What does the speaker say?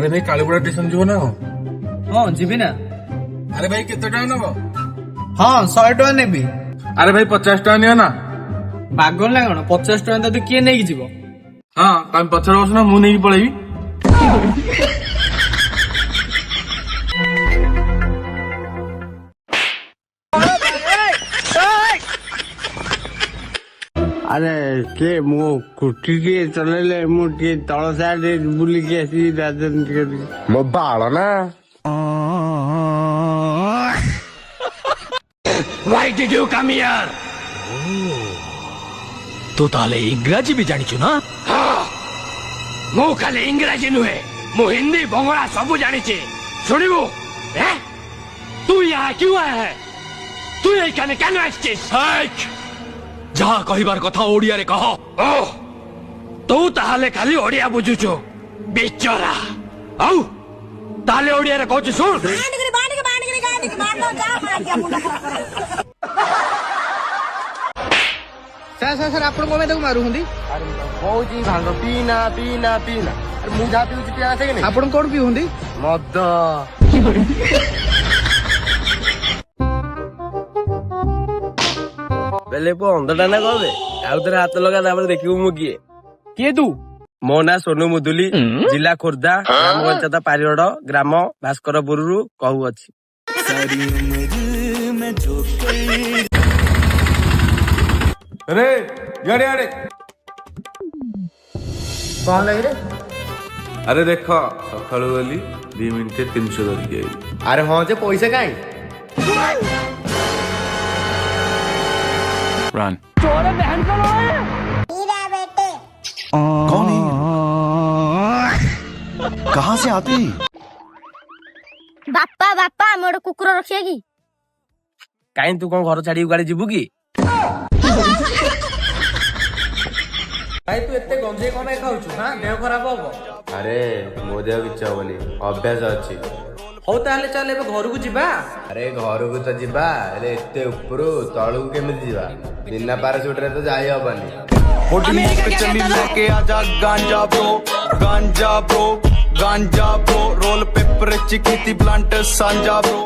अरे भाई कालीपुरा स्टेशन जीव ना हाँ जीबी ना। अरे भाई केते टका नब हाँ 100 टका नेबी। अरे भाई 50 टका नियो ना पागल ना कौन 50 टका तते किए नहीं जीव। हाँ तम पछड़ बस ना मु नहीं पळेबी। अरे के मो कुटी के चलेले मु के तळ साइड बुली के आसी राजनीति करी मो बाळ ना। Why did you come here? तू ताले इंग्राजी भी जानी चुना? हाँ मु खाली इंग्राजी नुहे मु हिंदी बंगला सब जानी चे सुनिबो हैं तू यहाँ क्यों आया है तू यही कहने क्या आइछिस जहाँ कहिबार कथा ओडिया रे कह ओह तू ताले खाली ओडिया बुझुचो बिचरा औ ताले ओडिया रे कहछु सुन सर आपण को मैं मारू हुंदी अरे बहुजी भांग पीना पीना पीना अरे मु जा पिउची पिया से कि आपण कोन पी हुंदी मद बेले पो अंदरटा ना कहबे आउ तेरे हाथ लगा तापर देखिबु मु किए तू मो ना सोनू मुदुली जिला खोर्धा ग्राम पंचायत पारिगड़ ग्राम भास्करपुर कहू अछि। अरे याडे याडे कौन लगी रे अरे देख सकाळू गली 2 मिनिट 300 धरिक आई। अरे हाँ जे पैसा काई रन कौन है कहाँ से आते हैं? बापा बापा मोर कुकुर रखिए की काई तू कौन घर छाड़ी गाड़ी जीवु की भाई तू एते गंजे कोन खाउछु हां देह खराब होबो। अरे मो देह किछ होबनी अभ्यास अछि। हो ताले चल एबे घर को जीबा। अरे घर को तो जीवा हेले एते ऊपर तळू को केमिति जीवा बिना पैराशूट रे तो जाई हबनी। चली लेके आजा गांजा ब्रो गांजा ब्रो रोल पेपर चिकिती प्लांट सांजा ब्रो।